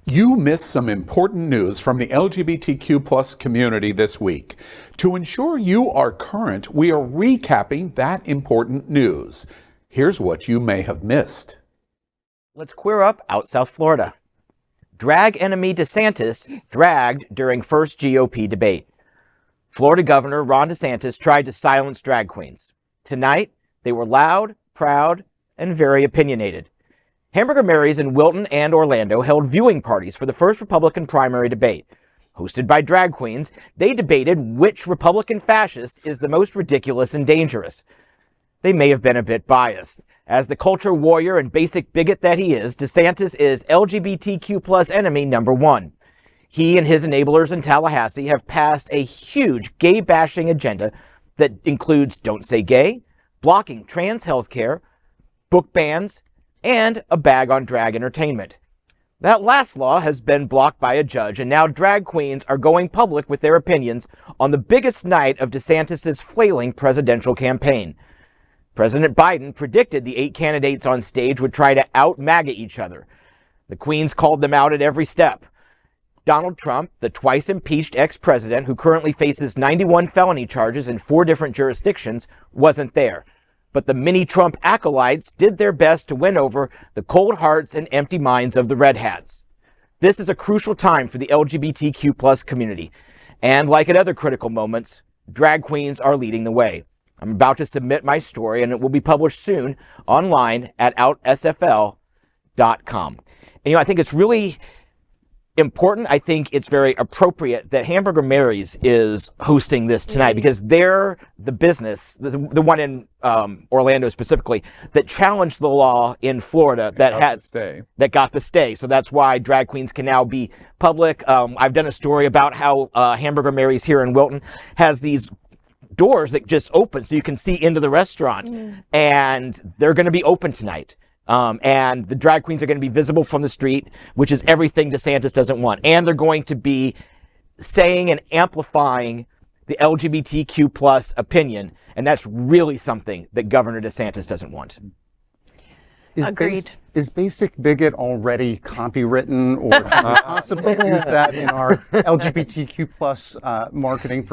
You missed some important news from the LGBTQ plus community this week. To ensure you are current, we are recapping that important news. Here's what you may have missed. Let's queer up out South Florida. Drag enemy DeSantis dragged during first GOP debate. Florida Governor Ron DeSantis tried to silence drag queens. Tonight, they were loud, proud, and very opinionated. Hamburger Mary's in Wilton and Orlando held viewing parties for the first Republican primary debate. Hosted by drag queens, they debated which Republican-Fascist is the most ridiculous and dangerous. They may have been a bit biased. As the culture warrior and basic bigot that he is, DeSantis is LGBTQ plus enemy number one. He and his enablers in Tallahassee have passed a huge gay-bashing agenda that includes Don't Say Gay, blocking trans health care, book bans, and a bag on drag entertainment. That last law has been blocked by a judge, and now drag queens are going public with their opinions on the biggest night of DeSantis' flailing presidential campaign. President Biden predicted the 8 candidates on stage would try to out-Maga each other. The queens called them out at every step. Donald Trump, the twice impeached ex-president who currently faces 91 felony charges in 4 different jurisdictions, wasn't there. But the mini-Trump acolytes did their best to win over the cold hearts and empty minds of the red hats. This is a crucial time for the LGBTQ plus community. And like at other critical moments, drag queens are leading the way. I'm about to submit my story, and it will be published soon online at outsfl.com. And, I think it's really important. I think it's very appropriate that Hamburger Mary's is hosting this tonight because they're the business, the one in Orlando specifically, that challenged the law in Florida that got the stay. So that's why drag queens can now be public. I've done a story about how Hamburger Mary's here in Wilton has these doors that just open so you can see into the restaurant, and they're going to be open tonight. And the drag queens are going to be visible from the street, which is everything DeSantis doesn't want. And they're going to be saying and amplifying the LGBTQ plus opinion. And that's really something that Governor DeSantis doesn't want. Agreed. Is Basic Bigot already copywritten, or can we possibly use that in our LGBTQ plus marketing?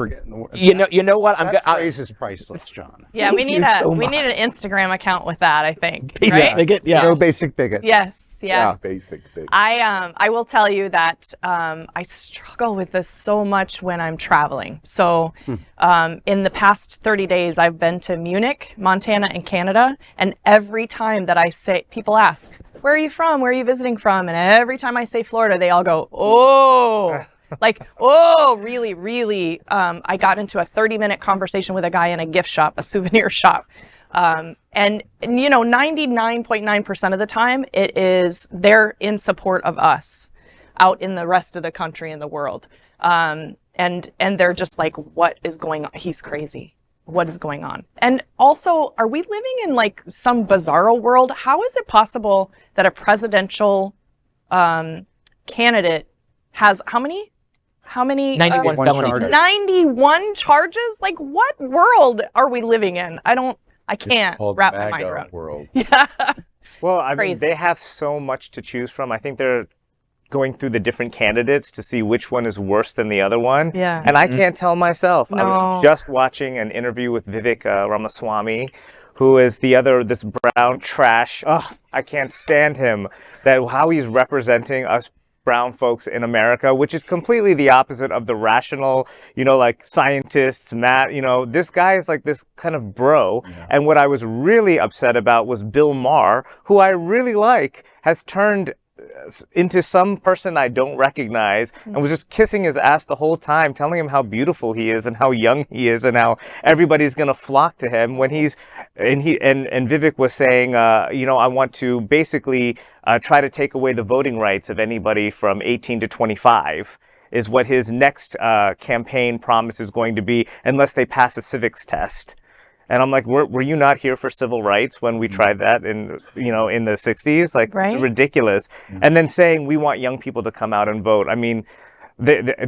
You know what? That phrase is priceless, John. Yeah, we need an Instagram account with that, I think. Basic Bigot, yeah. No Basic Bigot. Yes, yeah. Basic Bigot. I will tell you that I struggle with this so much when I'm traveling. So in the past 30 days, I've been to Munich, Montana, and Canada, and every time that I say, people ask, where are you from? Where are you visiting from? And every time I say Florida, they all go, oh, like, oh, really, really. I got into a 30-minute conversation with a guy in a gift shop, a souvenir shop. And 99.9% of the time, they're in support of us out in the rest of the country and the world. And they're just like, what is going on? He's crazy. What is going on? And also, are we living in like some bizarro world? How is it possible that a presidential candidate has how many 91 felony charges. 91 charges? Like, what world are we living in? I can't wrap my mind around. World. Yeah. Well, I mean, they have so much to choose from. I think they're going through the different candidates to see which one is worse than the other one. Yeah. And I can't tell myself. No. I was just watching an interview with Vivek Ramaswamy, who is this brown trash. Oh, I can't stand him. How he's representing us brown folks in America, which is completely the opposite of the rational, like scientists, Matt, this guy is like this kind of bro. Yeah. And what I was really upset about was Bill Maher, who I really like, has turned into some person I don't recognize and was just kissing his ass the whole time, telling him how beautiful he is and how young he is and how everybody's going to flock to him when and Vivek was saying, I want to basically try to take away the voting rights of anybody from 18 to 25 is what his next campaign promise is going to be unless they pass a civics test. And I'm like, were you not here for civil rights when we tried that in the 60s? Like, right? It's ridiculous. And then saying we want young people to come out and vote. I mean,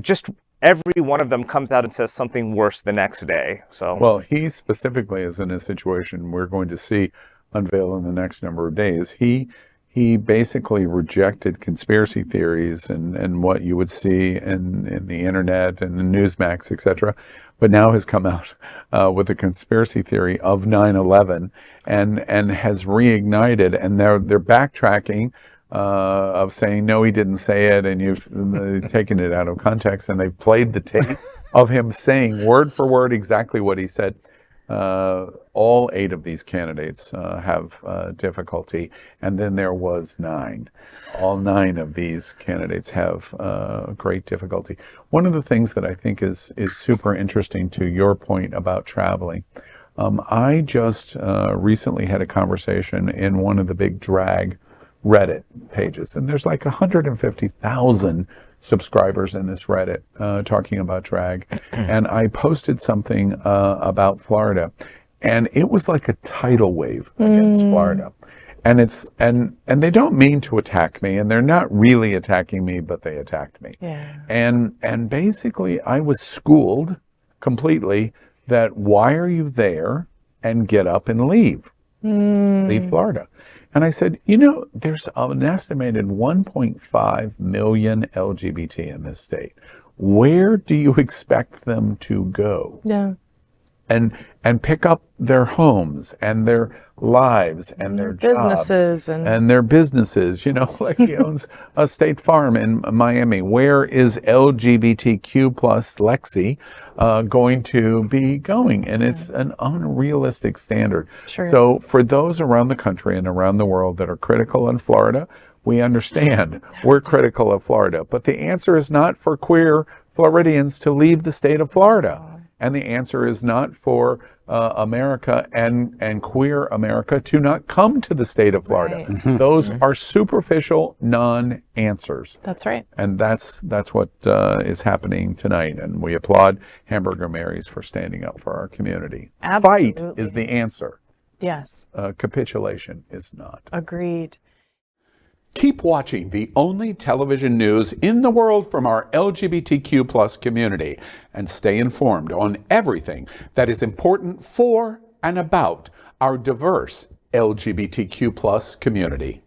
just every one of them comes out and says something worse the next day. So, well, he specifically is in a situation we're going to see unveil in the next number of days. He he basically rejected conspiracy theories and what you would see in the internet and the Newsmax, etc. But now has come out with a conspiracy theory of 9/11 and has reignited, and they're backtracking of saying, no, he didn't say it, and you've taken it out of context, and they've played the tape of him saying word for word exactly what he said. All 8 of these candidates have difficulty, and then there was 9. All 9 of these candidates have great difficulty. One of the things that I think is super interesting to your point about traveling, I just recently had a conversation in one of the big drag Reddit pages, and there's like 150,000 subscribers in this Reddit talking about drag, and I posted something about Florida, and it was like a tidal wave against Florida, and they don't mean to attack me, and they're not really attacking me, but they attacked me. And basically I was schooled completely that why are you there, and get up and leave Florida. And I said, there's an estimated 1.5 million LGBT in this state. Where do you expect them to go? Yeah. And pick up their homes and their lives and their businesses jobs and their businesses. Lexi owns a State Farm in Miami. Where is LGBTQ plus Lexi going to be going? And it's an unrealistic standard. Sure. So for those around the country and around the world that are critical in Florida, we understand we're critical of Florida. But the answer is not for queer Floridians to leave the state of Florida. And the answer is not for America and queer America to not come to the state of Florida. Right. Those are superficial non-answers. That's right. And that's what is happening tonight. And we applaud Hamburger Marys for standing up for our community. Absolutely. Fight is the answer. Yes. Capitulation is not. Agreed. Keep watching the only television news in the world from our LGBTQ plus community, and stay informed on everything that is important for and about our diverse LGBTQ plus community.